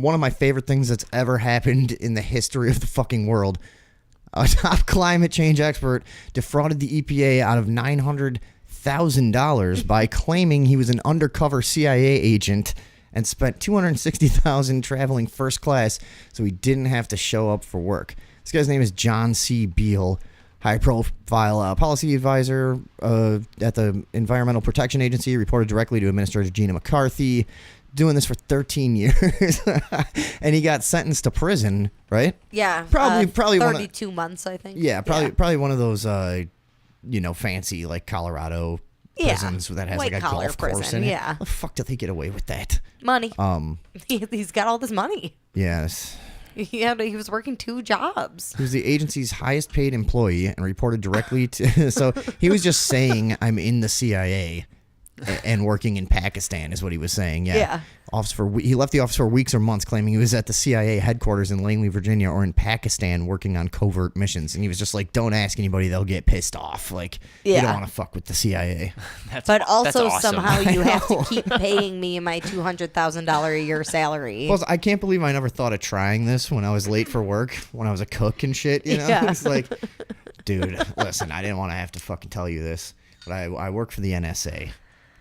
One of my favorite things that's ever happened in the history of the fucking world. A top climate change expert defrauded the EPA out of $900,000 by claiming he was an undercover CIA agent and spent $260,000 traveling first class so he didn't have to show up for work. This guy's name is John C. Beale, high-profile policy advisor at the Environmental Protection Agency, reported directly to Administrator Gina McCarthy, doing this for 13 years. And he got sentenced to prison, right? Yeah. Probably 32 months, I think. Yeah, probably one of those, fancy, like, Colorado prisons that has like a golf course in it. Yeah. How the fuck did they get away with that? Money. He's got all this money. Yes. He was working 2 jobs. He was the agency's highest paid employee and reported directly to. So he was just saying, I'm in the CIA and working in Pakistan is what he was saying. Yeah. He left the office for weeks or months, claiming he was at the CIA headquarters in Langley, Virginia, or in Pakistan working on covert missions. And he was just like, don't ask anybody, they'll get pissed off. Like, you don't want to fuck with the CIA. But also that's awesome. somehow you have to keep paying me my $200,000 a year salary. Plus, I can't believe I never thought of trying this when I was late for work, when I was a cook and shit, you know? Yeah. It's like, dude, listen, I didn't want to have to fucking tell you this, but I work for the NSA.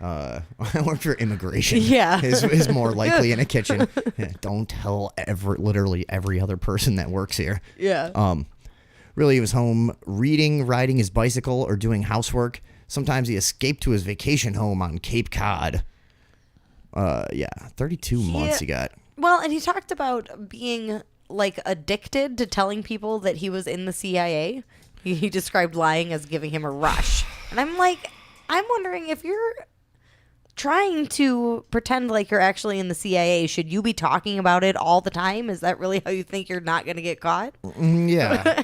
I work for immigration. Yeah. is more likely in a kitchen. Yeah, don't tell literally every other person that works here. Yeah. Really, he was home reading, riding his bicycle, or doing housework. Sometimes he escaped to his vacation home on Cape Cod. 32 months he got. Well, and he talked about being like addicted to telling people that he was in the CIA. He described lying as giving him a rush. And I'm wondering if you're trying to pretend like you're actually in the CIA, should you be talking about it all the time? Is that really how you think you're not going to get caught? Yeah.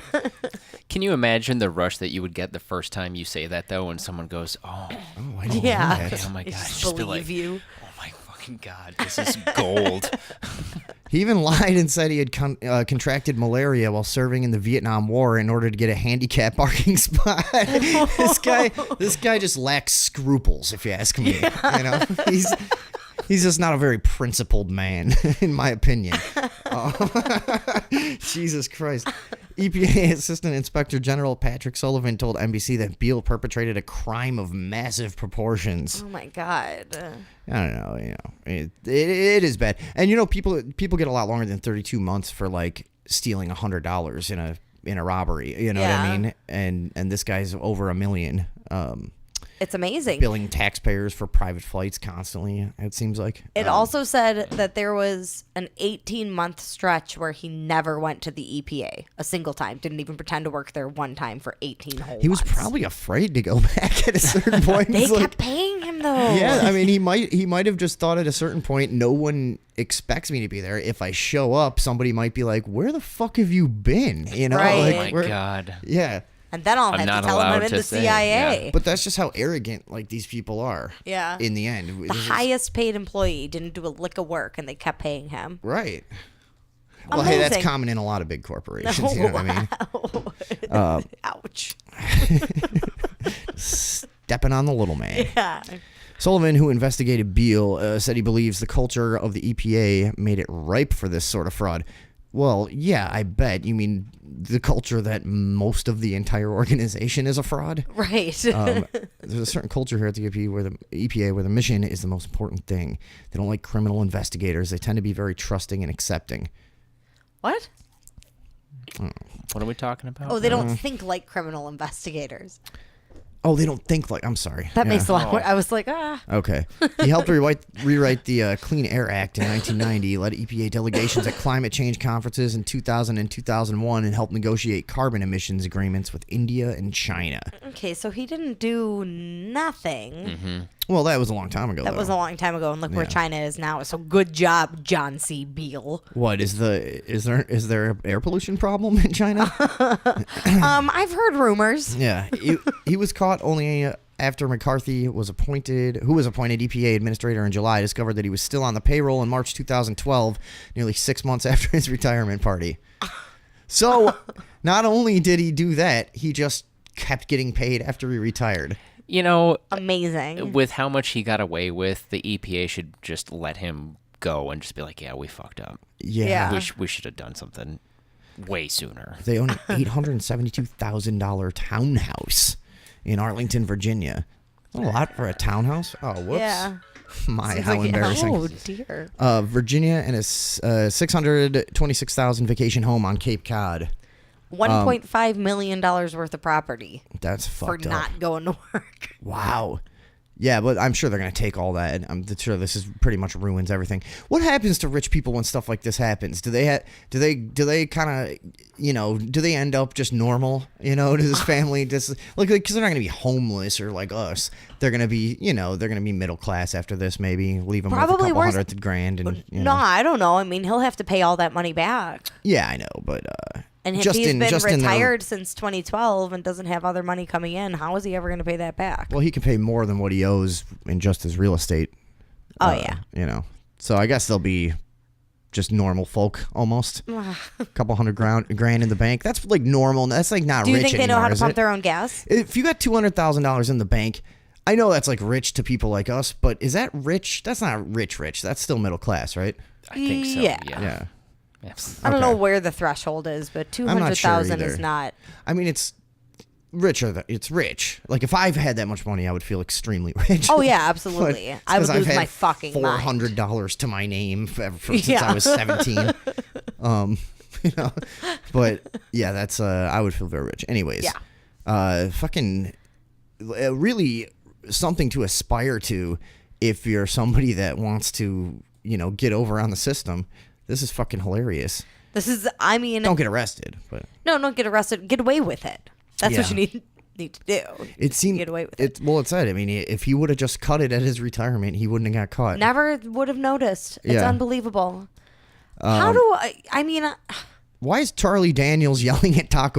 Can you imagine the rush that you would get the first time you say that, though, when someone goes, I know Yeah. that. Oh, my God. Just believe you. Oh, my fucking God. This is gold. He even lied and said he had contracted malaria while serving in the Vietnam War in order to get a handicap parking spot. This guy just lacks scruples, if you ask me. You know, he's just not a very principled man, in my opinion. Jesus Christ. EPA Assistant Inspector General Patrick Sullivan told NBC that Beale perpetrated a crime of massive proportions. Oh my God. I don't know. You know, it is bad, and you know, people get a lot longer than 32 months for like stealing $100 in a robbery. You know what I mean? And this guy's over $1 million. It's amazing. Billing taxpayers for private flights constantly, it seems like. It also said that there was an 18-month stretch where he never went to the EPA a single time. Didn't even pretend to work there one time for 18 whole He was months. probably afraid to go back at a certain point. They It's kept like, paying him, though. yeah, I mean, he might have just thought at a certain point, no one expects me to be there. If I show up, somebody might be like, where the fuck have you been? You know? Right. Like, Oh, my God. Yeah. And then I'll I'm have not to tell him I'm allowed in to the say, CIA. yeah. But that's just how arrogant like these people are. Yeah. In the end. The highest paid employee didn't do a lick of work, and they kept paying him. Right. Well, hey, that's Amazing. common in a lot of big corporations. You know what I mean? Ouch. Stepping on the little man. Yeah. Sullivan, who investigated Beale, said he believes the culture of the EPA made it ripe for this sort of fraud. Well, yeah, I bet. You mean the culture that most of the entire organization is a fraud? Right. There's a certain culture here at the EPA where the mission is the most important thing. They don't like criminal investigators. They tend to be very trusting and accepting. What? What are we talking about? Oh, they don't think like criminal investigators. Oh, they don't think like... I'm sorry. That Yeah. makes a lot more... I was like, Okay. He helped rewrite the Clean Air Act in 1990, led EPA delegations at climate change conferences in 2000 and 2001, and helped negotiate carbon emissions agreements with India and China. Okay, so he didn't do nothing. Mm-hmm. Well, that was a long time ago, That was a long time ago, and look where China is now. So good job, John C. Beale. What is there an air pollution problem in China? I've heard rumors. Yeah, he was caught only after McCarthy was appointed EPA administrator in July. Discovered that he was still on the payroll in March 2012, nearly 6 months after his retirement party. So, not only did he do that, he just kept getting paid after he retired. You know, Amazing. with how much he got away with, the EPA should just let him go and just be like, yeah, we fucked up. Yeah. Yeah. We should have done something way sooner. They own an $872,000 townhouse in Arlington, Virginia. A lot for a townhouse. Oh, whoops. Yeah. My, Seems how like- embarrassing. Oh dear. Virginia and a 626,000 vacation home on Cape Cod. $1.5 million worth of property That's for fucked up. not going to work. Wow. Yeah, but I'm sure they're going to take all that. I'm sure this is pretty much ruins everything. What happens to rich people when stuff like this happens? Do they kind of, do they end up just normal, to this family? Just like, because they're not going to be homeless or like us. They're going to be, they're going to be middle class after this, maybe. Leave them with a Probably couple worse. $100,000. And, No, I don't know. I mean, he'll have to pay all that money back. Yeah, I know, but And if just he's in- been just in the- retired since 2012 and doesn't have other money coming in, how is he ever going to pay that back? well, he can pay more than what he owes in just his real estate. Oh, yeah. So I guess they'll be just normal folk almost. A couple $100,000 in the bank. That's like normal. That's like not Do you rich think they know anymore, how to is pump it? their own gas? If you got $200,000 in the bank, I know that's like rich to people like us, but is that rich? That's not rich. That's still middle class, right? I think so. Yeah. Yeah. Yes. I don't know Okay. where the threshold is, but I'm not sure 200,000 is either. not. I mean, it's richer. It's rich. Like if I've had that much money, I would feel extremely rich. Oh yeah, But absolutely. it's I would 'cause I've lose had my fucking mind. $400 to my name since Yeah. I was 17. But yeah, that's I would feel very rich. Anyways, fucking really something to aspire to if you're somebody that wants to get over on the system. This is fucking hilarious. This is, I mean, Don't get arrested, but no, don't get arrested. Get away with it. That's what Yeah. you need to do. it seemed Get away with it. Well, it said. I mean, if he would have just cut it at his retirement, he wouldn't have got caught. Never would have noticed. It's Yeah. unbelievable. How do I mean, Why is Charlie Daniels yelling at Taco